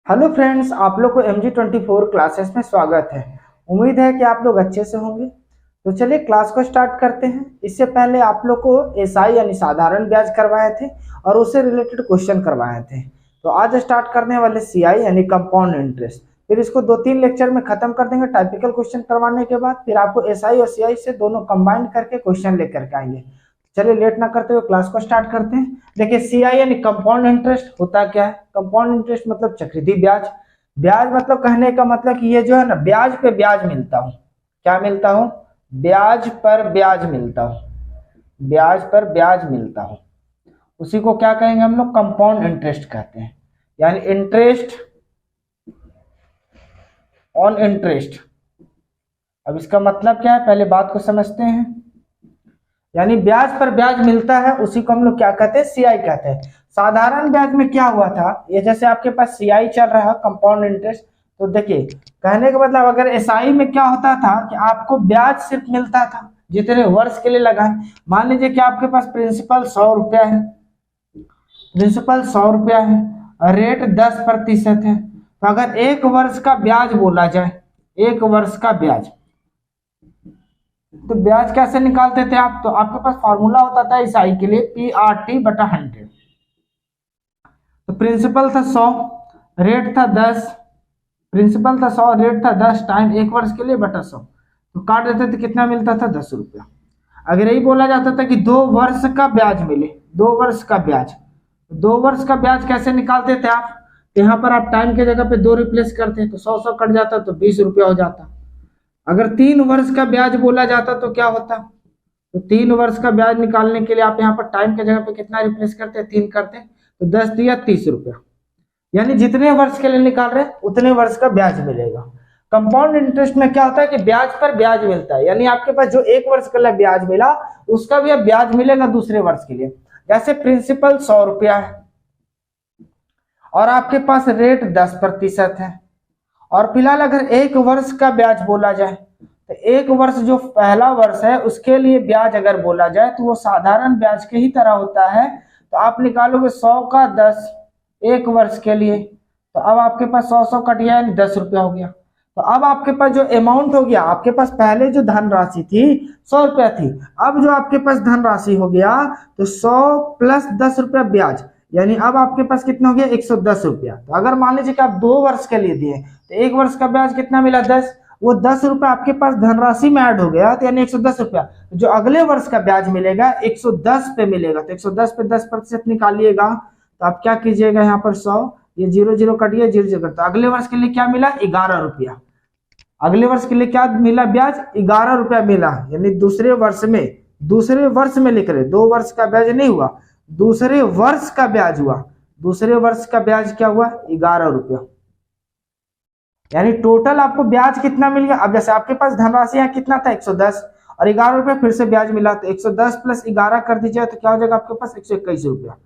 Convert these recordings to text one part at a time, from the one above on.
Hello friends, आप लोग को MG24 क्लासेस में स्वागत है। उम्मीद है कि आप लोग अच्छे से होंगे। तो चलिए क्लास को स्टार्ट करते हैं। इससे पहले आप लोग को एसआई यानी साधारण ब्याज करवाए थे और उससे रिलेटेड क्वेश्चन करवाए थे। तो आज स्टार्ट करने वाले सीआई यानी कंपाउंड इंटरेस्ट। फिर इसको 2-3 लेक्चर में खत्म कर देंगे टाइपिकल क्वेश्चन करवाने के बाद। फिर आपको एसआई और सीआई से दोनों कंबाइन करके क्वेश्चन लेकर के आएंगे। चलिए लेट ना करते हुए क्लास को स्टार्ट करते हैं। देखिए सीआई यानी कंपाउंड इंटरेस्ट होता क्या है। कंपाउंड इंटरेस्ट मतलब चक्रवृद्धि ब्याज। ब्याज मतलब कहने का मतलब कि ये जो है ना, ब्याज पे ब्याज मिलता हूँ। क्या मिलता हूँ? ब्याज पर ब्याज मिलता हूँ। ब्याज पर ब्याज मिलता हूँ, उसी को क्या कहेंगे हम लोग? कंपाउंड इंटरेस्ट कहते हैं। यानी इंटरेस्ट ऑन इंटरेस्ट। अब इसका मतलब क्या है, पहले बात को समझते हैं। यानी ब्याज पर ब्याज मिलता है, उसी को हम लोग क्या कहते हैं? सीआई कहते हैं। साधारण ब्याज में क्या हुआ था, ये जैसे आपके पास सीआई चल रहा है कंपाउंड इंटरेस्ट, तो देखिए कहने का मतलब अगर एसआई में क्या होता था कि आपको ब्याज सिर्फ मिलता था जितने वर्ष के लिए लगाए। मान लीजिए कि आपके पास प्रिंसिपल 100 रुपया है, प्रिंसिपल 100 रुपया है, रेट 10% है। तो अगर 1 वर्ष का ब्याज बोला जाए, 1 वर्ष का ब्याज, तो ब्याज कैसे निकालते थे आप? तो आपके पास फॉर्मूला होता था एसआई के लिए PRT/100। तो प्रिंसिपल था 100, रेट था 10, प्रिंसिपल था 100, रेट था 10 टाइम 1 वर्ष के लिए बटा 100, तो काट देते थे, कितना मिलता था? 10 रुपया। अगर यही बोला जाता था कि 2 वर्ष का ब्याज मिले, 2 वर्ष का ब्याज, 2 वर्ष का ब्याज कैसे निकालते थे आप? तो यहाँ पर आप टाइम के जगह पे 2 रिप्लेस करते, तो 100 कट जाता, तो 20 रुपया हो जाता। अगर 3 वर्ष का ब्याज बोला जाता तो क्या होता? तो 3 वर्ष का ब्याज निकालने के लिए आप यहाँ पर टाइम के जगह पे कितना रिप्लेस करते? 3 करते, तो 10 दिया 30 रुपया। यानी जितने वर्ष के लिए निकाल रहे उतने वर्ष का ब्याज मिलेगा। कंपाउंड इंटरेस्ट में क्या होता है कि ब्याज पर ब्याज मिलता है। यानी आपके पास जो 1 वर्ष के लिए ब्याज मिला, उसका भी अब ब्याज मिलेगा दूसरे वर्ष के लिए। जैसे प्रिंसिपल 100 रुपया है और आपके पास रेट 10% है, और फिलहाल अगर 1 वर्ष का ब्याज बोला जाए, तो 1 वर्ष जो पहला वर्ष है उसके लिए ब्याज अगर बोला जाए तो वो साधारण ब्याज के ही तरह होता है। तो आप निकालोगे 100 का 10 1 वर्ष के लिए, तो अब आपके पास 100 कट गया, यानी 10 रुपया हो गया। तो अब आपके पास जो अमाउंट हो गया, आपके पास पहले जो धनराशि थी 100 रुपया थी, अब जो आपके पास धनराशि हो गया तो 100 प्लस 10 रुपया ब्याज, यानी अब आपके पास कितना हो गया? 110 रुपया। तो अगर मान लीजिए कि आप 2 वर्ष के लिए दिए तो 1 वर्ष का ब्याज कितना मिला? 10। वो 10 रुपया आपके पास धनराशि में ऐड हो गया, तो यानी 110 रुपया। जो अगले वर्ष का ब्याज मिलेगा 110 पे मिलेगा, तो 110 पे 10% निकालिएगा, तो आप क्या कीजिएगा, यहाँ पर 100, ये 0 0 कटिए, 0 0 कट। तो अगले वर्ष के लिए क्या मिला? 11 रुपया। अगले वर्ष के लिए क्या मिला? ब्याज 11 रुपया मिला। यानी दूसरे वर्ष में लिख रहे, 2 वर्ष का ब्याज नहीं हुआ, दूसरे वर्ष का ब्याज हुआ। दूसरे वर्ष का ब्याज क्या हुआ? 11 रुपया। यानी टोटल आपको ब्याज कितना मिल गया? अब जैसे आपके पास धनराशि यहाँ कितना था? 110, और 11 रुपया फिर से ब्याज मिला, तो 110 प्लस 11 कर दीजिए, तो क्या हो जाएगा आपके पास? 121 रुपया।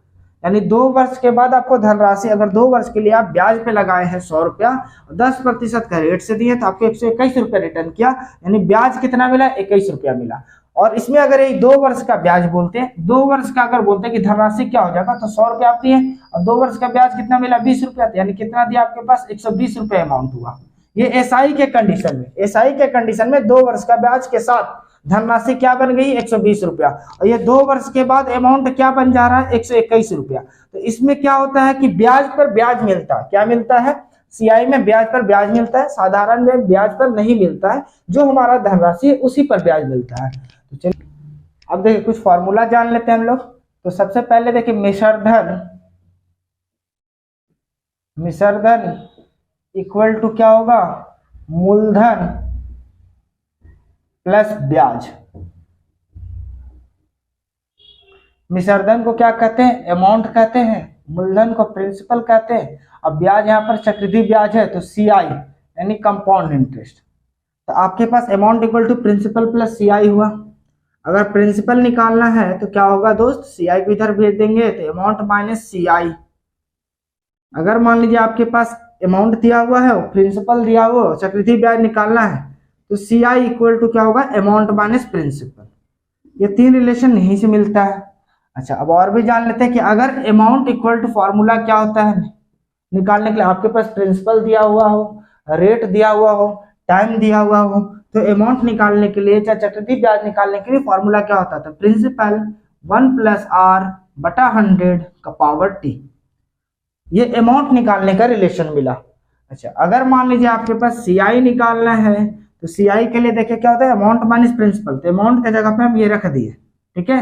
यानी 2 वर्ष के बाद आपको धनराशि, अगर 2 वर्ष के लिए आप ब्याज पे लगाए हैं 100 रुपया, 10% का रेट से दिए, तो आपको 121 रुपया रिटर्न किया। यानी ब्याज कितना मिला? 21 रुपया मिला। और इसमें अगर ये 2 वर्ष का ब्याज बोलते हैं, 2 वर्ष का अगर बोलते हैं कि धनराशि क्या हो जाएगा, तो 100 रुपया आप दिए और 2 वर्ष का ब्याज कितना मिला? 20 रुपया। यानी कितना दिया आपके पास? 120 रुपया अमाउंट हुआ। ये एसआई के कंडीशन में, एसआई के कंडीशन में 2 वर्ष का ब्याज के साथ धनराशि क्या बन गई? 120 रुपया। और ये 2 वर्ष के बाद अमाउंट क्या बन जा रहा है? 121 रुपया। तो इसमें क्या होता है कि ब्याज पर ब्याज मिलता है। क्या मिलता है? सीआई में ब्याज पर ब्याज मिलता है, साधारण में ब्याज पर नहीं मिलता है। जो हमारा धनराशि है उसी पर ब्याज मिलता है। तो चलिए अब देखिए कुछ फॉर्मूला जान लेते हैं हम लोग। तो सबसे पहले देखिए मिश्रधन इक्वल टू क्या होगा? मूलधन प्लस ब्याज। मिश्रधन को क्या कहते हैं? अमाउंट कहते हैं। मूलधन को प्रिंसिपल कहते हैं। अब ब्याज यहाँ पर चक्रवृद्धि ब्याज है, तो सीआई यानी कंपाउंड इंटरेस्ट। तो आपके पास amount equal to principal plus CI हुआ। अगर प्रिंसिपल निकालना है तो क्या होगा दोस्त? सीआई को इधर भेज देंगे, तो अमाउंट माइनस सीआई। अगर मान लीजिए आपके पास अमाउंट दिया हुआ है, प्रिंसिपल दिया हुआ, चक्रवृद्धि ब्याज निकालना है, तो सीआई इक्वल टू क्या होगा? Amount minus principal. ये 3 रिलेशन यहीं से मिलता है। अच्छा, अब और भी जान लेते हैं कि अगर अमाउंट इक्वल टू, फॉर्मूला क्या होता है? निकालने के लिए आपके पास प्रिंसिपल दिया हुआ हो, रेट दिया हुआ हो, टाइम दिया हुआ हो, तो अमाउंट निकालने के लिए या चक्रवृद्धि ब्याज निकालने के लिए फॉर्मूला क्या होता था? प्रिंसिपल 1 + r बटा 100 का पावर t। ये अमाउंट निकालने का रिलेशन मिला। अच्छा, अगर मान लीजिए आपके पास CI निकालना है तो CI के लिए देखिए क्या होता है? Amount minus principal. तो अमाउंट की जगह पे हम ये रख दिए, ठीक है।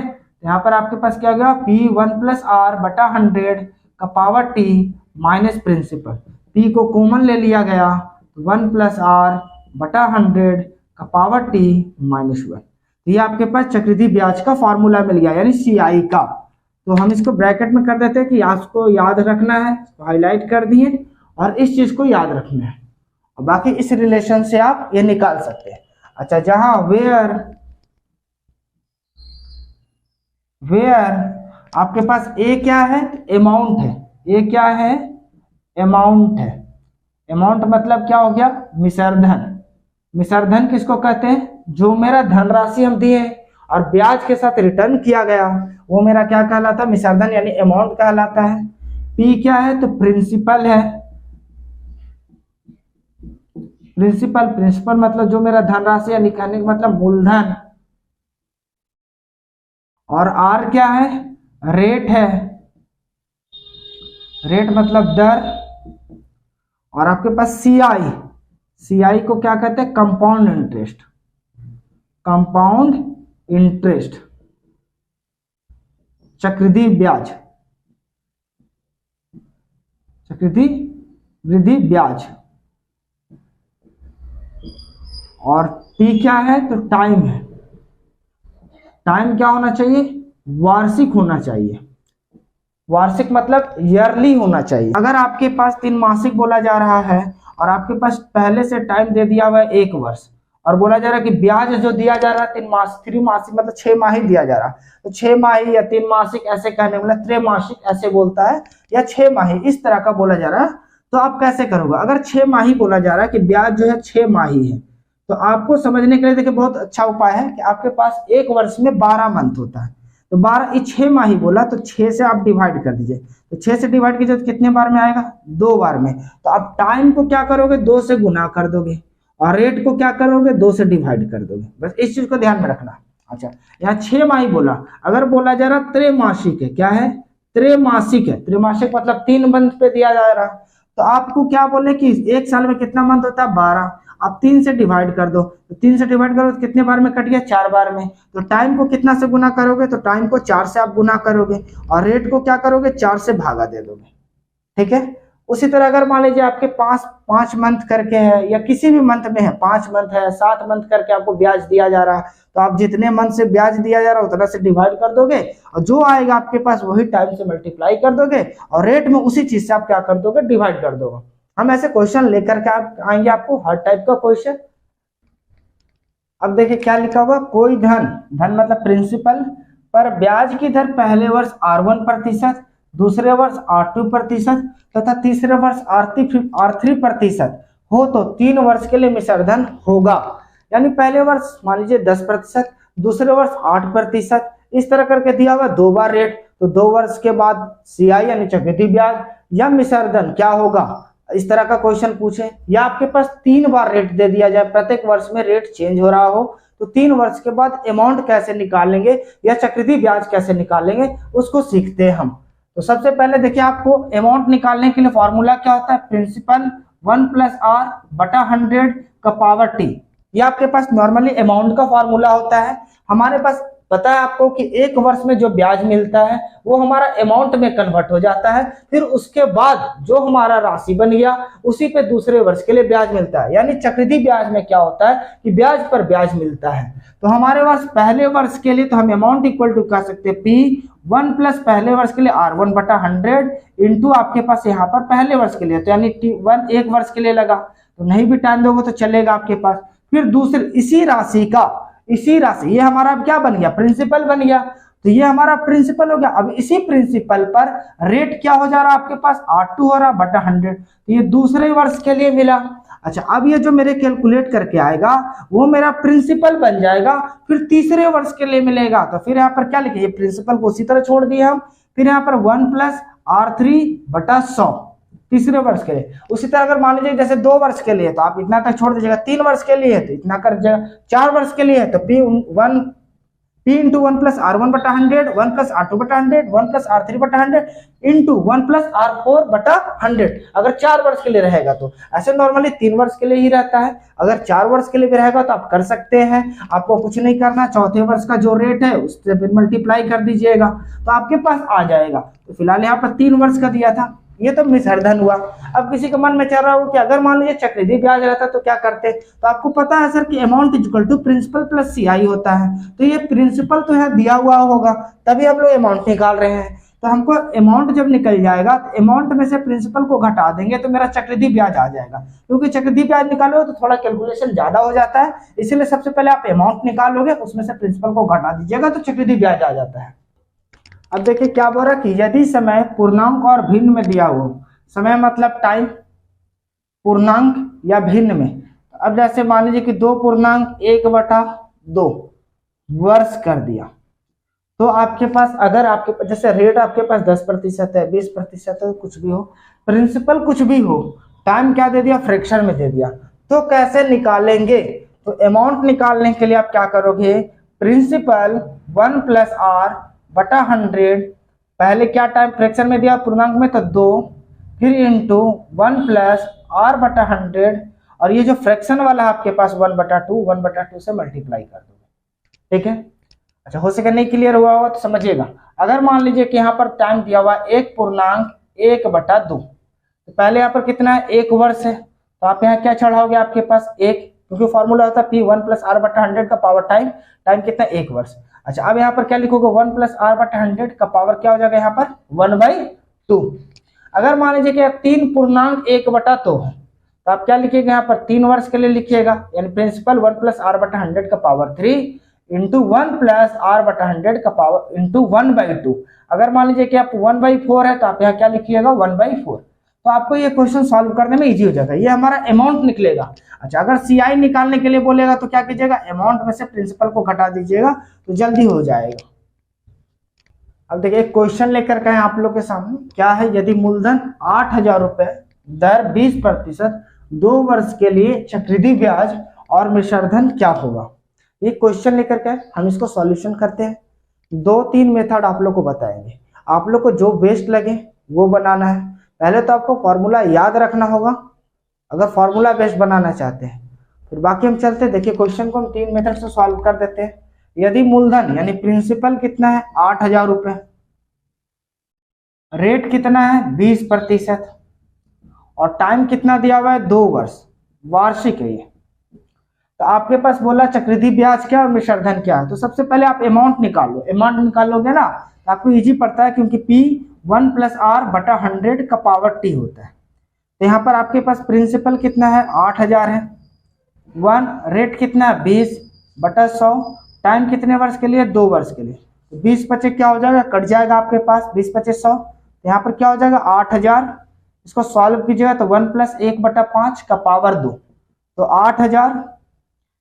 यहाँ पर आपके पास क्या गया? P 1 + r बटा 100 का power t minus principal. P को कॉमन ले लिया गया, 1 + r बटा 100 का पावर t माइनस 1। ये आपके पास चक्रवृद्धि ब्याज का फॉर्मूला मिल गया, यानी CI का। तो हम इसको ब्रैकेट में कर देते हैं कि आपको याद रखना है, तो हाईलाइट कर दिए, और इस चीज को याद रखना है, और बाकी इस रिलेशन से आप ये निकाल सकते हैं। अच्छा, जहां वेयर आपके पास ए क्या है? अमाउंट है। ए क्या है? अमाउंट है। अमाउंट मतलब क्या हो गया? मिश्रधन। मिश्रधन किसको कहते हैं? जो मेरा धनराशि हम दिए और ब्याज के साथ रिटर्न किया गया, वो मेरा क्या कहलाता है? मिश्रधन, यानी अमाउंट कहलाता है। पी क्या है? तो प्रिंसिपल है। प्रिंसिपल मतलब जो मेरा धनराशि, यानी कहने का मतलब मूलधन। और आर क्या है? रेट है। रेट मतलब दर। और आपके पास सीआई को क्या कहते हैं? Compound interest. कंपाउंड इंटरेस्ट, चक्रवृद्धि ब्याज, चक्रवृद्धि ब्याज। और टी क्या है? तो टाइम है। टाइम क्या होना चाहिए? वार्षिक होना चाहिए। वार्षिक मतलब ईयरली होना चाहिए। अगर आपके पास 3 मासिक बोला जा रहा है और आपके पास पहले से टाइम दे दिया हुआ है 1 वर्ष, और बोला जा रहा है कि ब्याज जो दिया जा रहा है 3 मासिक मतलब 6 माही दिया जा रहा है, तो 6 माही या 3 मासिक ऐसे कहने मतलब त्रैमासिक ऐसे बोलता है, या 6 माही इस तरह का बोला जा रहा है, तो आप कैसे करोगे? अगर 6 माही बोला जा रहा है कि ब्याज जो है 6 माही है, तो आपको समझने के लिए देखिए बहुत अच्छा उपाय है कि आपके पास 1 वर्ष में 12 मंथ होता है, तो 12 6 माही बोला तो 6 से आप डिवाइड कर दीजिए, तो 6 से डिवाइड कीजिए तो कितने बार में आएगा? 2 बार में। तो आप टाइम को क्या करोगे? 2 से गुना कर दोगे, और रेट को क्या करोगे? 2 से डिवाइड कर दोगे। बस इस चीज को ध्यान में रखना। अच्छा, यहाँ 6 माही बोला, अगर बोला जा रहा त्रैमासिक है, क्या है? त्रैमासिक है। त्रैमासिक मतलब 3 मंथ पे दिया जा रहा, तो आपको क्या बोले कि 1 साल में कितना मंथ होता है? 12। आप 3 से डिवाइड कर दो, तो 3 से डिवाइड करो तो कितने बार में कट गया? 4 बार में। तो टाइम को कितना से गुना करोगे? तो टाइम को 4 से आप गुना करोगे, और रेट को क्या करोगे? 4 से भागा दे दोगे, ठीक है। उसी तरह अगर मान लीजिए आपके पास 5 मंथ करके है, या किसी भी मंथ में है, 5 मंथ है, 7 मंथ करके आपको ब्याज दिया जा रहा है, तो आप जितने मंथ से ब्याज दिया जा रहा है उतना से डिवाइड कर दोगे, और जो आएगा आपके पास वही टाइम से मल्टीप्लाई कर दोगे, और रेट में उसी चीज से आप क्या कर दोगे? डिवाइड कर दोगे। हम ऐसे क्वेश्चन लेकर के आप आएंगे, आपको हर टाइप का क्वेश्चन। अब देखिए क्या लिखा हुआ? कोई धन मतलब प्रिंसिपल पर ब्याज की दर पहले वर्ष R1%, दूसरे वर्ष R2% तथा तीसरे वर्ष R3% हो तो 3 वर्ष के लिए मिश्रधन होगा। यानी पहले वर्ष मान लीजिए 10%, दूसरे वर्ष 8%, इस तरह करके दिया हुआ 2 बार रेट, तो 2 वर्ष के बाद CI यानी चक्रवृद्धि ब्याज या मिश्रधन क्या होगा? इस तरह का क्वेश्चन पूछे, या आपके पास 3 बार रेट दे दिया जाए, प्रत्येक वर्ष में रेट चेंज हो रहा हो, तो 3 वर्ष के बाद अमाउंट कैसे निकालेंगे या चक्रवृद्धि ब्याज कैसे निकालेंगे उसको सीखते हैं हम। तो सबसे पहले देखिए, आपको अमाउंट निकालने के लिए फॉर्मूला क्या होता है? प्रिंसिपल 1 + r बटा 100 का पावर t। ये आपके पास नॉर्मली अमाउंट का फॉर्मूला होता है। हमारे पास पता है आपको कि 1 वर्ष में जो ब्याज मिलता है वो हमारा अमाउंट में कन्वर्ट हो जाता है, फिर उसके बाद जो हमारा राशि बन गया उसी पे दूसरे वर्ष के लिए ब्याज मिलता है। यानी चक्रवृद्धि ब्याज में क्या होता है कि ब्याज पर ब्याज मिलता है। तो हमारे पास पहले वर्ष के लिए तो हम अमाउंट इक्वल टू कह सकते हैं P1 + पहले वर्ष के लिए R1 बटा 100 इंटू आपके पास यहाँ पर पहले वर्ष के लिए, तो यानी T1 1 वर्ष के लिए लगा, तो नहीं भी टाइम दोगे तो चलेगा आपके पास। फिर दूसरे इसी राशि ये हमारा क्या बन गया? प्रिंसिपल बन गया, तो ये हमारा प्रिंसिपल हो गया। अब इसी प्रिंसिपल पर रेट क्या हो जा रहा है आपके पास? R2 हो रहा बटा 100, तो ये दूसरे वर्ष के लिए मिला। अच्छा, अब ये जो मेरे कैलकुलेट करके आएगा वो मेरा प्रिंसिपल बन जाएगा, फिर तीसरे वर्ष के लिए मिलेगा। तो फिर यहाँ पर क्या लिखे? ये प्रिंसिपल को उसी तरह छोड़ दिए हम, फिर यहाँ पर 1 + R3 बटा 100, तीसरे वर्ष के लिए। उसी तरह अगर मान लीजिए जैसे 2 वर्ष के लिए तो आप इतना तक छोड़ दीजिएगा, 3 वर्ष के लिए है तो इतना कर दीजिएगा, 4 वर्ष के लिए है तो P इंटू 1 प्लस R1 बटा 100, 1 प्लस R2 बटा 100, 1 प्लस R3 बटा 100 इंटू 1 प्लस R4 बटा 100, अगर 4 वर्ष के लिए रहेगा तो। ऐसे नॉर्मली 3 वर्ष के लिए ही रहता है, अगर 4 वर्ष के लिए भी रहेगा तो आप कर सकते हैं। आपको कुछ नहीं करना, चौथे वर्ष का जो रेट है उससे फिर मल्टीप्लाई कर दीजिएगा तो आपके पास आ जाएगा। तो फिलहाल यहाँ पर 3 वर्ष का दिया था, ये तो मिसहर्धन हुआ। अब किसी के मन में चल रहा हो कि अगर मान लीजिए चक्रवृद्धि ब्याज रहता तो क्या करते, तो आपको पता है सर कि amount is equal to principal plus CI होता है, तो ये प्रिंसिपल तो यहाँ दिया हुआ होगा तभी हम लोग अमाउंट निकाल रहे हैं। तो हमको अमाउंट जब निकल जाएगा तो अमाउंट में से प्रिंसिपल को घटा देंगे तो मेरा चक्रवृद्धि ब्याज आ जाएगा, क्योंकि चक्रवृद्धि ब्याज निकालोगे तो थोड़ा कैलकुलेशन ज्यादा हो जाता है, इसीलिए सबसे पहले आप अमाउंट निकालोगे उसमें से प्रिंसिपल को घटा दीजिएगा तो चक्रवृद्धि ब्याज आ जाता है। अब देखिए क्या बोल रहा है कि यदि समय पूर्णांक और भिन्न में दिया हो, समय मतलब टाइम, पूर्णांक या भिन्न में। अब जैसे मान लीजिए कि 2.1/2 वर्ष कर दिया तो आपके पास अगर आपके पास जैसे रेट आपके पास 10% है, 20% है, कुछ भी हो, प्रिंसिपल कुछ भी हो, टाइम क्या दे दिया, फ्रैक्शन में दे दिया, तो कैसे निकालेंगे। तो अमाउंट निकालने के लिए आप क्या करोगे, प्रिंसिपल 1 प्लस R बटा 100, पहले क्या टाइम फ्रैक्शन में दिया पूर्णांक में तो 2, फिर इंटू 1 प्लस R बटा 100, और ये जो फ्रैक्शन वाला है आपके पास 1/2 से मल्टीप्लाई कर दोगे, ठीक है। अच्छा, हो सके नहीं क्लियर हुआ होगा तो समझिएगा। अगर मान लीजिए कि यहाँ पर टाइम दिया हुआ 1.1/2, तो पहले यहाँ पर कितना है, 1 वर्ष है, तो आप यहाँ क्या चढ़ाओगे, आपके पास 1, क्योंकि फॉर्मूला होता है P1 प्लस R बटा 100 का पावर टाइम, टाइम कितना 1 वर्ष। अच्छा, अब यहाँ पर क्या लिखोगे, 1 प्लस R बटा 100 का पावर क्या हो जाएगा यहाँ पर 1/2। अगर मान लीजिए कि 3.1/2 है तो आप क्या लिखिएगा यहाँ पर 3 वर्ष के लिए लिखिएगा, यानी प्रिंसिपल 1 प्लस R बटा 100 का पावर 3 इंटू 1 प्लस R बटा 100 का पावर इंटू 1/2। अगर मान लीजिए कि आप 1/4 है तो आप यहाँ क्या लिखिएगा 1/4, तो आपको ये क्वेश्चन सॉल्व करने में इजी हो जाएगा, ये हमारा अमाउंट निकलेगा। अच्छा, अगर CI निकालने के लिए बोलेगा तो क्या कीजिएगा, अमाउंट में से प्रिंसिपल को घटा दीजिएगा तो जल्दी हो जाएगा। अब देखिए एक क्वेश्चन लेकर के आप लोग के सामने, क्या है, यदि मूलधन 8,000 रुपए, दर 20%, 2 वर्ष के लिए चक्रवृद्धि ब्याज और मिश्रधन क्या होगा। ये क्वेश्चन लेकर के हम इसको सॉल्यूशन करते हैं। 2-3 मेथड आप लोग को बताएंगे, आप लोग को जो बेस्ट लगे वो बनाना है। पहले तो आपको फॉर्मूला याद रखना होगा अगर फॉर्मूला बेस्ड बनाना चाहते हैं, फिर बाकी हम चलते हैं। देखिए क्वेश्चन को हम 3 मेथड से सॉल्व कर देते हैं। यदि मूलधन यानी प्रिंसिपल कितना है 8,000 रुपए, रेट कितना है 20%, और टाइम कितना दिया हुआ है 2 वर्ष, वार्षिक है ये। तो आपके पास बोला चक्रवृद्धि ब्याज क्या और मिश्रधन क्या है, तो सबसे पहले आप अमाउंट निकालो। अमाउंट निकालोगे ना तो आपको इजी पड़ता है, क्योंकि P1 प्लस R बटा 100 का पावर T होता है। तो यहाँ पर आपके पास प्रिंसिपल कितना है 8,000 है, 1 रेट कितना है 20/100, टाइम कितने वर्ष के लिए 2 वर्ष के लिए, तो 20/25 क्या हो जाएगा, कट जाएगा आपके पास 20/25 100, तो यहाँ पर क्या हो जाएगा 8,000। इसको सॉल्व कीजिएगा तो 1 प्लस 1/5 का पावर 2, तो 8,000।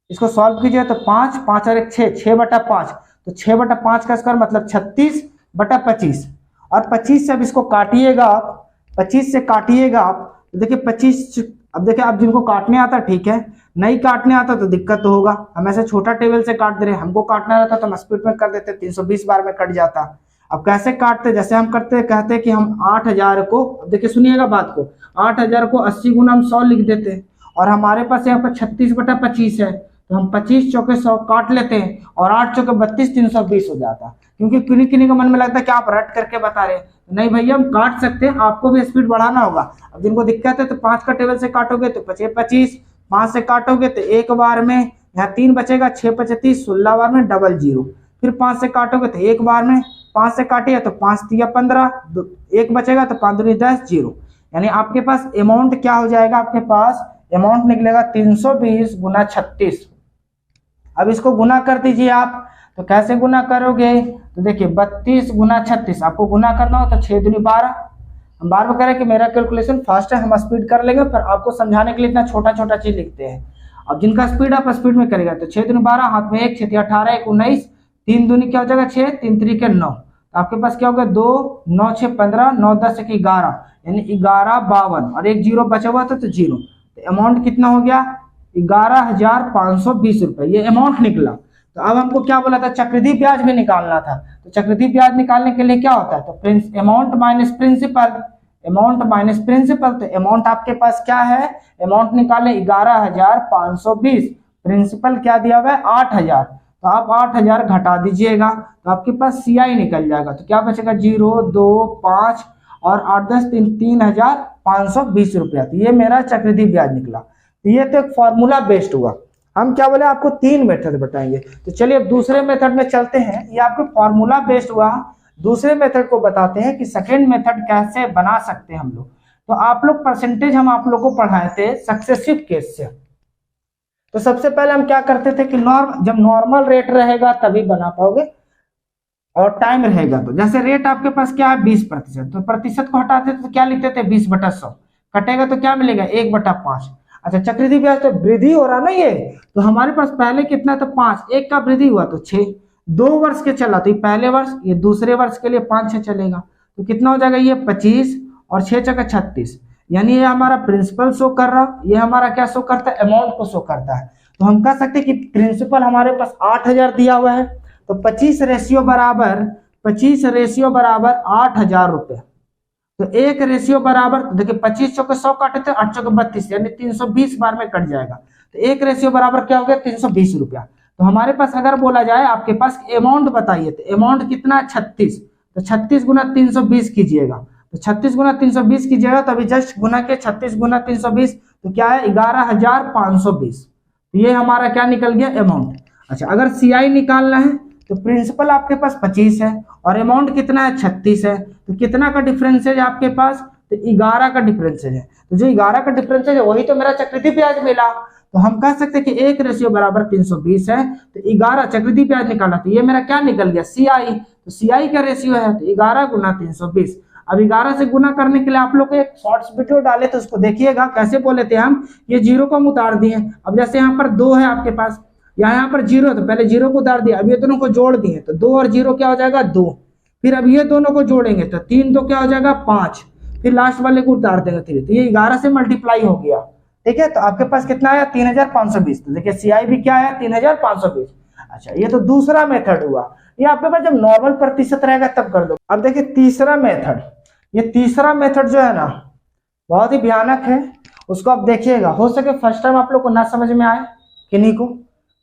इसको सॉल्व कीजिएगा तो 5, 5 और 1 6, 6/5, तो 6/5 का स्क्वायर मतलब 36/25, और 25 से अब इसको काटिएगा आप, 25 से काटिएगा आप तो देखिए 25। अब देखिए आप जिनको काटने आता ठीक है, नहीं काटने आता तो दिक्कत तो होगा। हम ऐसे छोटा टेबल से काट दे रहे हैं, हमको काटना रहता तो हम स्पीड में कर देते, 320 बार में कट जाता। अब कैसे काटते, जैसे हम करते कहते हैं कि हम 8,000 को, अब देखिए सुनिएगा बात को, 8,000 को 80 गुना हम 100 लिख देते हैं, और हमारे पास यहाँ पर 36/25 है, तो हम 25 चौके 100 काट लेते हैं, और 8 चौके 32, 320 हो जाता। क्योंकि किन्हीं किन्हीं का मन में लगता है कि आप रट करके बता रहे हैं, नहीं भैया हम काट सकते हैं, आपको भी स्पीड बढ़ाना होगा। अब जिनको दिक्कत है तो 5 का टेबल से काटोगे तो 25, 5 से काटोगे तो एक बार में यहाँ 3 बचेगा, 6/25, 16 बार में 00, फिर 5 से काटोगे तो एक बार में, 5 से काटिए तो 5 3 15, 1 बचेगा तो 5 दूनी 10, 0, यानी आपके पास अमाउंट क्या हो जाएगा, आपके पास अमाउंट निकलेगा 320 गुना 36। अब इसको गुना कर दीजिए आप, तो कैसे गुना करोगे, तो देखिए 32 गुना 36, आपको गुना करना हो तो 6 दूनी 12। हम बार बार करें कि मेरा कैलकुलेशन फास्ट है, हम स्पीड कर लेंगे, पर आपको समझाने के लिए इतना छोटा छोटा चीज लिखते हैं। अब जिनका स्पीड आप स्पीड में करेगा तो 6 दूनी 12, हाथ में 1, 6 18, 1 19, 3 दूनी क्या हो जाएगा 6, 3 3 9, तो आपके पास क्या होगा 2, 9 6 15, 9 10 1 11, यानी 1152 और एक जीरो बचा हुआ था तो जीरो, तो अमाउंट कितना हो गया 11,520 रुपए, ये अमाउंट निकला। तो अब हमको क्या बोला था, चक्रवृद्धि ब्याज भी निकालना था। तो चक्रवृद्धि ब्याज निकालने के लिए क्या होता है, तो amount minus principal, amount minus principal. तो अमाउंट आपके पास क्या है, अमाउंट निकाले 11,520, प्रिंसिपल क्या दिया हुआ है 8,000, तो आप 8,000 घटा दीजिएगा तो आपके पास सीआई निकल जाएगा। तो क्या बचेगा 0, 2, 5 और 8, 10, 3,520 रुपया। तो ये मेरा चक्रवृद्धि ब्याज निकला। तो ये तो एक फॉर्मूला बेस्ड हुआ। हम क्या बोले आपको 3 मेथड बताएंगे। तो चलिए अब दूसरे मेथड में चलते हैं। ये आपको फॉर्मूला बेस्ड हुआ, दूसरे मेथड को बताते हैं कि सेकेंड मेथड कैसे बना सकते हैं हम लोग। तो आप लोग परसेंटेज हम आप लोग को पढ़ाए थे सक्सेसिव केस से। तो सबसे पहले हम क्या करते थे कि जब नॉर्मल रेट रहेगा तभी बना पाओगे और टाइम रहेगा। तो जैसे रेट आपके पास क्या है 20%, तो प्रतिशत को हटाते थे तो क्या लिखते थे 20/100, कटेगा तो क्या मिलेगा 1/5। अच्छा चक्रवृद्धि ब्याज तो वृद्धि हो रहा ना ये, तो हमारे पास पहले कितना था 5, एक का वृद्धि हुआ तो 6, 2 वर्ष के चला तो ये पहले वर्ष, ये दूसरे वर्ष के लिए 5-6 चलेगा, तो कितना हो जाएगा ये 25 और 6 × 36, यानी ये हमारा प्रिंसिपल शो कर रहा, ये हमारा क्या शो करता है अमाउंट को शो करता है। तो हम कह सकते हैं कि प्रिंसिपल हमारे पास 8,000 दिया हुआ है, तो 25 रेशियो बराबर 8,000 रुपए। तो 1 रेशियो बराबर, देखिए 25 चौके 100 काटे थे, 8 चौके 32, यानी 320 बार में कट जाएगा। तो 1 रेशियो बराबर क्या हो गया 320 रुपया। तो हमारे पास अगर बोला जाए आपके पास अमाउंट बताइए, तो अमाउंट कितना है 36, तो 36 गुना 320 कीजिएगा, तो 36 गुना 320 कीजिएगा, तो अभी जस्ट गुना के 36 गुना 320 तो क्या है 11,520। तो ये हमारा क्या निकल गया अमाउंट। अच्छा अगर सीआई निकालना है तो प्रिंसिपल आपके पास 25 है और अमाउंट कितना है 36 है, तो कितना का डिफरेंसेज है आपके पास, तो 11 का डिफरेंसेज है। तो जो 11 का डिफरेंसेज है वही तो मेरा चक्रवृद्धि ब्याज मिला। तो हम कह सकते हैं कि 1 रेशियो बराबर 320 है, तो 11 चक्रवृद्धि ब्याज निकाला, तो ये मेरा क्या निकल गया सीआई। तो सीआई का रेशियो है तो 11 गुना 320। अब 11 से गुना करने के लिए आप लोग को एक शॉर्ट्स वीडियो डाले तो उसको देखिएगा कैसे बोले थे हम, ये 0 को हम उतार दिए। अब जैसे यहाँ पर 2 है आपके पास, यहाँ पर 0, तो पहले 0 को उतार दिया, अब ये दोनों को जोड़ दिए, तो 2 और 0 क्या हो जाएगा 2, फिर अब ये दोनों को जोड़ेंगे तो 3 तो क्या हो जाएगा 5, फिर लास्ट वाले को उतार देंगे 3, तो ये 11 से मल्टीप्लाई हो गया। ठीक है, तो आपके पास कितना आया 3,520। तो देखिए सीआई भी क्या है 3,520। अच्छा ये तो दूसरा मेथड हुआ। ये आपके पास जब नॉर्मल प्रतिशत रहेगा तब कर दो। अब देखिए तीसरा मेथड, ये तीसरा मेथड जो है ना बहुत ही भयानक है, उसको आप देखिएगा। हो सके फर्स्ट टाइम आप लोग को ना समझ में आए किन्हीं को,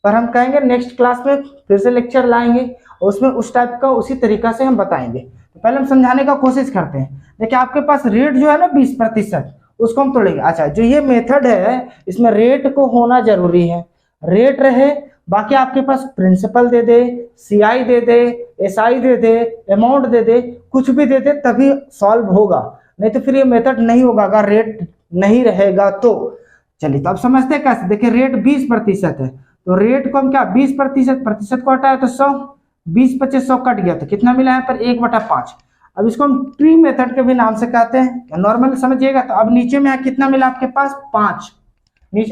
पर हम कहेंगे नेक्स्ट क्लास में फिर से लेक्चर लाएंगे, उसमें उस टाइप का उसी तरीका से हम बताएंगे। तो पहले हम समझाने का कोशिश करते हैं। देखिए आपके पास रेट जो है ना 20%, उसको हम तोड़ेंगे। अच्छा जो ये मेथड है इसमें रेट को होना जरूरी है, रेट रहे, बाकी आपके पास प्रिंसिपल दे दे, सीआई दे दे, एसआई दे दे, अमाउंट दे दे, कुछ भी दे दे तभी सॉल्व होगा, नहीं तो फिर ये मेथड नहीं होगा अगर रेट नहीं रहेगा तो। चलिए तो अब समझते हैं कैसे। देखिए रेट 20% है, तो रेट को हम क्या 20%, प्रतिशत को हटाया तो 100, 20-25 100 कट गया, तो कितना मिला यहाँ पर 1/5। अब इसको हम ट्री मेथड के भी नाम से कहते हैं, नॉर्मल समझिएगा। तो अब नीचे में कितना मिला आपके पास 5,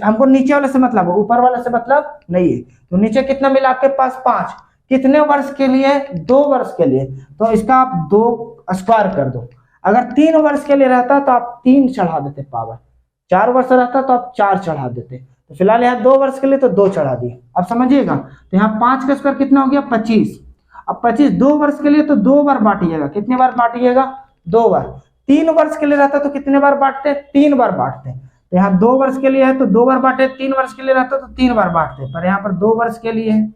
हमको नीचे वाले से मतलब है, ऊपर वाले से मतलब नहीं है। तो नीचे कितना मिला आपके पास 5, कितने वर्ष के लिए 2 वर्ष के लिए, तो इसका आप 2 स्क्वायर कर दो। अगर 3 वर्ष के लिए रहता तो आप 3 चढ़ा देते पावर, 4 वर्ष रहता तो आप 4 चढ़ा देते। तो फिलहाल यहाँ 2 वर्ष के लिए तो 2 चढ़ा दिए। अब समझिएगा, तो यहाँ 5 का स्क्वायर कितना हो गया 25। अब 25 2 वर्ष के लिए तो 2 बार बांटिएगा, कितने बार बांटिएगा 2 बार। 3 वर्ष के लिए रहता तो कितने बार बांटते 3 बार बांटते। तो यहाँ 2 वर्ष के लिए है तो 2 बार बांटे, 3 वर्ष के लिए रहता तो 3 बार बांटते, पर यहाँ पर 2 वर्ष के लिए है।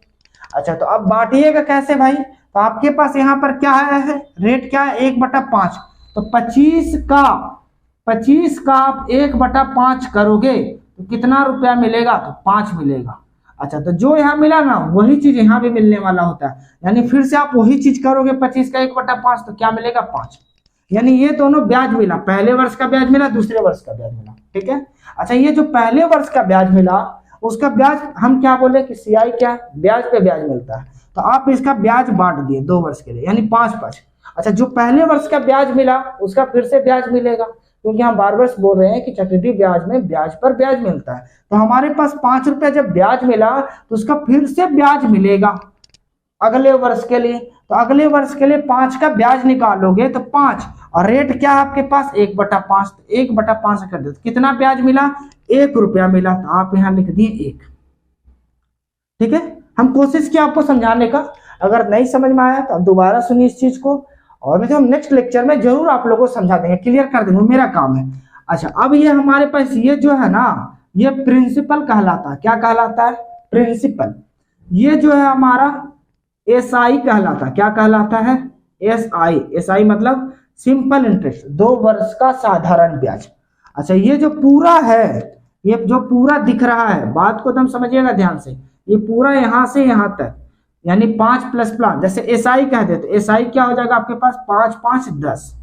अच्छा तो अब बांटिएगा कैसे भाई, तो आपके पास यहाँ पर क्या है रेट क्या है 1/5, तो 25 का आप 1/5 करोगे तो कितना रुपया मिलेगा, तो 5 मिलेगा। अच्छा तो जो यहाँ मिला ना वही चीज यहाँ भी मिलने वाला होता है, यानी फिर से आप वही चीज करोगे 25 का 1/5 तो क्या मिलेगा 5, यानी ये दोनों ब्याज मिला, पहले वर्ष का ब्याज मिला, दूसरे वर्ष का ब्याज मिला। ठीक है, अच्छा ये जो पहले वर्ष का ब्याज मिला उसका ब्याज हम क्या बोले कि सीआई क्या ब्याज पे ब्याज मिलता है, तो आप इसका ब्याज बांट दिए 2 वर्ष के लिए, यानी 5-5। अच्छा जो पहले वर्ष का ब्याज मिला उसका फिर से ब्याज मिलेगा, क्योंकि हम बार बार बोल रहे हैं कि चक्रवृद्धि ब्याज में ब्याज पर ब्याज मिलता है। तो हमारे पास 5 रुपया जब ब्याज मिला तो उसका फिर से ब्याज मिलेगा अगले वर्ष के लिए। तो अगले वर्ष के लिए 5 का ब्याज निकालोगे तो 5 और रेट क्या है आपके पास 1/5, तो 1/5 कर दे तो कितना ब्याज मिला, 1 रुपया मिला, तो आप यहाँ लिख दिए 1। ठीक है, हम कोशिश किया आपको समझाने का, अगर नहीं समझ में आया तो आप दोबारा सुनिए इस चीज को, और नहीं तो हम नेक्स्ट लेक्चर में जरूर आप लोगों को समझा देंगे, क्लियर कर देंगे, मेरा काम है। अच्छा, अब ये हमारे पास ये जो है ना, ये प्रिंसिपल कहलाता है। क्या कहलाता है, प्रिंसिपल। ये जो है हमारा एसआई कहलाता है। क्या कहलाता है, एसआई। एसआई मतलब सिंपल इंटरेस्ट, 2 वर्ष का साधारण ब्याज। अच्छा, ये जो पूरा है, ये जो पूरा दिख रहा है, बात को एकदम समझिएगा ध्यान से, ये पूरा यहां से यहां तक, यानी 5 प्लस प्लस, जैसे एसआई कहते तो एसआई क्या हो जाएगा आपके पास 5 5 10।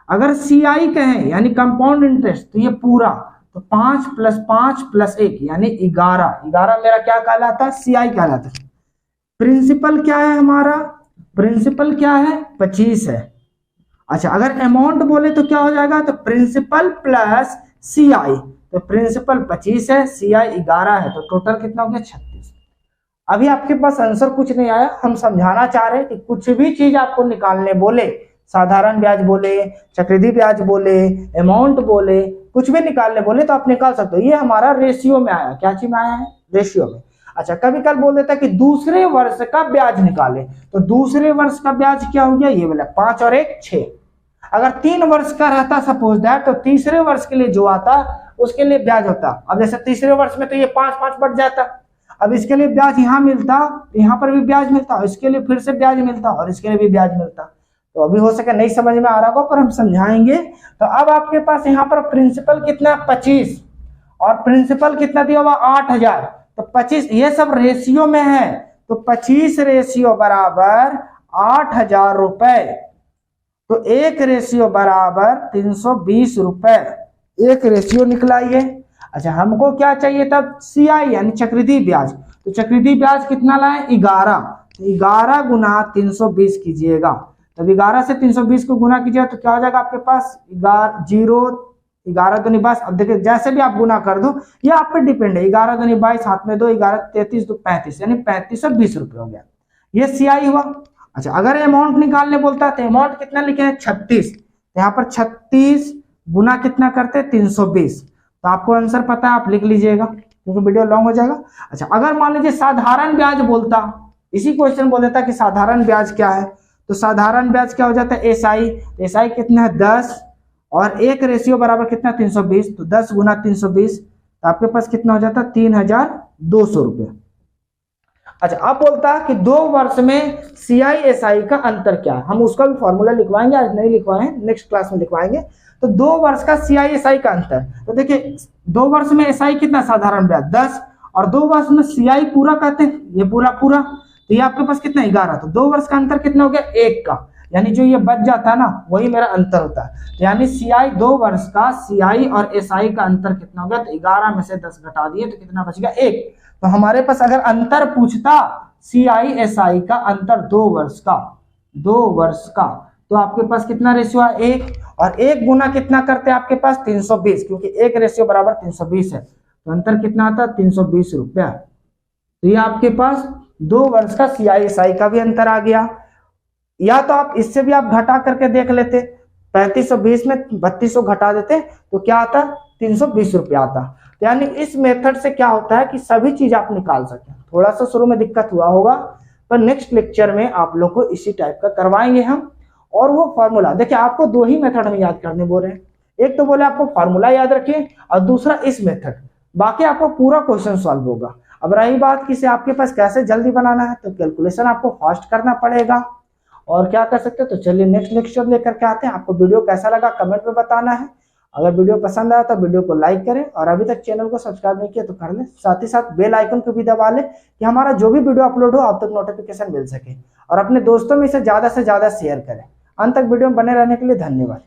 अगर सीआई कहें यानी कंपाउंड इंटरेस्ट, तो ये पूरा, तो 5 + 5 + 1 यानी 11। 11 मेरा क्या कहलाता है, सीआई कहलाता है। प्रिंसिपल क्या है हमारा, प्रिंसिपल क्या है 25 है। अच्छा, अगर अमाउंट बोले तो क्या हो जाएगा, तो प्रिंसिपल प्लस सीआई, तो प्रिंसिपल 25 है, सीआई 11 है, तो टोटल कितना हो गया 36। अभी आपके पास आंसर कुछ नहीं आया, हम समझाना चाह रहे हैं कि कुछ भी चीज आपको निकालने बोले, साधारण ब्याज बोले, चक्रवृद्धि ब्याज बोले, अमाउंट बोले, कुछ भी निकालने बोले तो आप निकाल सकते हो। ये हमारा रेशियो में आया, क्या चीज में आया है, रेशियो में। अच्छा, कभी कल बोल देता है कि दूसरे वर्ष का ब्याज निकाले, तो दूसरे वर्ष का ब्याज क्या हो गया, ये वाला 5 और 1 6। अगर 3 वर्ष का रहता सपोज दैट, तो तीसरे वर्ष के लिए जो आता उसके लिए ब्याज होता। अब जैसे तीसरे वर्ष में तो ये 5 5 बढ़ जाता, अब इसके लिए ब्याज यहाँ मिलता, यहाँ पर भी ब्याज मिलता, इसके लिए फिर से ब्याज मिलता, और इसके लिए भी ब्याज मिलता। तो अभी हो सके नहीं समझ में आ रहा होगा, पर हम समझाएंगे। तो अब आपके पास यहाँ पर प्रिंसिपल कितना 25, और प्रिंसिपल कितना दिया हुआ 8000, तो 25 ये सब रेशियो में है, तो 25 रेशियो बराबर 8000 रुपए, तो 1 रेशियो बराबर 320 रुपए, 1 रेशियो निकला ये। अच्छा, हमको क्या चाहिए तब, सीआई यानी चक्रवृद्धि ब्याज, तो चक्रवृद्धि ब्याज कितना लाए 11, तो 11 गुना 320 कीजिएगा, तब 11 से 320 को गुना कीजिएगा तो क्या हो जाएगा आपके पास 11 दूनी 22। अब देखिए जैसे भी आप गुना कर दो, ये आप पे डिपेंड है, 11 दूनी 22, हाथ में 2, 11 33 2 35, यानी 3520 रुपये हो गया, ये सीआई हुआ। अच्छा, अगर अमाउंट निकालने बोलता है तो अमाउंट कितना लिखे हैं 36, तो यहाँ पर 36 गुना कितना करते हैं 320, तो आपको आंसर पता है, आप लिख लीजिएगा क्योंकि वीडियो लॉन्ग हो जाएगा। अच्छा, अगर मान लीजिए साधारण ब्याज बोलता, इसी क्वेश्चन बोल देता कि साधारण ब्याज क्या है, तो साधारण ब्याज क्या हो जाता है एसआई, एसआई कितना है 10, और 1 रेशियो बराबर कितना 320, तो 10 गुना 320, तो आपके पास कितना हो जाता है 3200 रुपये। अच्छा, अब बोलता है कि 2 वर्ष में सीआई एसआई का अंतर क्या है, हम उसका भी फॉर्मूला लिखवाएंगे, आज नहीं लिखवाए, नेक्स्ट क्लास में लिखवाएंगे। तो 2 वर्ष का सीआई एसआई का अंतर, तो देखिए 2 वर्ष में एसआई कितना साधारण ब्याज 10, और 2 वर्ष में सीआई पूरा कहते हैं, ये पूरा, तो ये आपके पास कितना 11, तो 2 वर्ष का अंतर कितना हो गया 1 का, यानी जो ये बच जाता है ना वही मेरा अंतर होता है, यानी सीआई 2 वर्ष का सीआई और एसआई का अंतर कितना हो गया, तो 11 में से 10 घटा दिए तो कितना बच गया 1। तो हमारे पास अगर अंतर पूछता सीआई एसआई का अंतर 2 वर्ष का, तो आपके पास कितना रेशियो है 1, और 1 गुना कितना करते हैं आपके पास 320, क्योंकि 1 रेशियो बराबर 320 है, तो अंतर कितना आता है 320 रुपया। तो ये आपके पास 2 वर्ष का सीआई एसआई का भी अंतर आ गया। या तो आप इससे भी आप घटा करके देख लेते, 3520 में 3200 घटा देते तो क्या आता 320 रुपया आता। तो यानी इस मेथड से क्या होता है कि सभी चीज आप निकाल सकें। थोड़ा सा शुरू में दिक्कत हुआ होगा, पर नेक्स्ट लेक्चर में आप लोग को इसी टाइप का करवाएंगे हम। और वो फॉर्मूला देखिए, आपको 2 ही मेथड में याद करने बोल रहे हैं, एक तो बोले आपको फॉर्मूला याद रखिए और दूसरा इस मेथड, बाकी आपको पूरा क्वेश्चन सॉल्व होगा। अब रही बात कि इसे आपके पास कैसे जल्दी बनाना है, तो कैलकुलेशन आपको फास्ट करना पड़ेगा और क्या कर सकते हैं। तो चलिए नेक्स्ट लेक्चर लेकर के आते हैं। आपको वीडियो कैसा लगा कमेंट में बताना है। अगर वीडियो पसंद आया तो वीडियो को लाइक करें, और अभी तक चैनल को सब्सक्राइब नहीं किया तो कर लें, साथ ही साथ बेल आइकन को भी दबा लें कि हमारा जो भी वीडियो अपलोड हो आप तक नोटिफिकेशन मिल सके, और अपने दोस्तों में इसे ज्यादा से ज्यादा शेयर करें। अंत तक वीडियो में बने रहने के लिए धन्यवाद।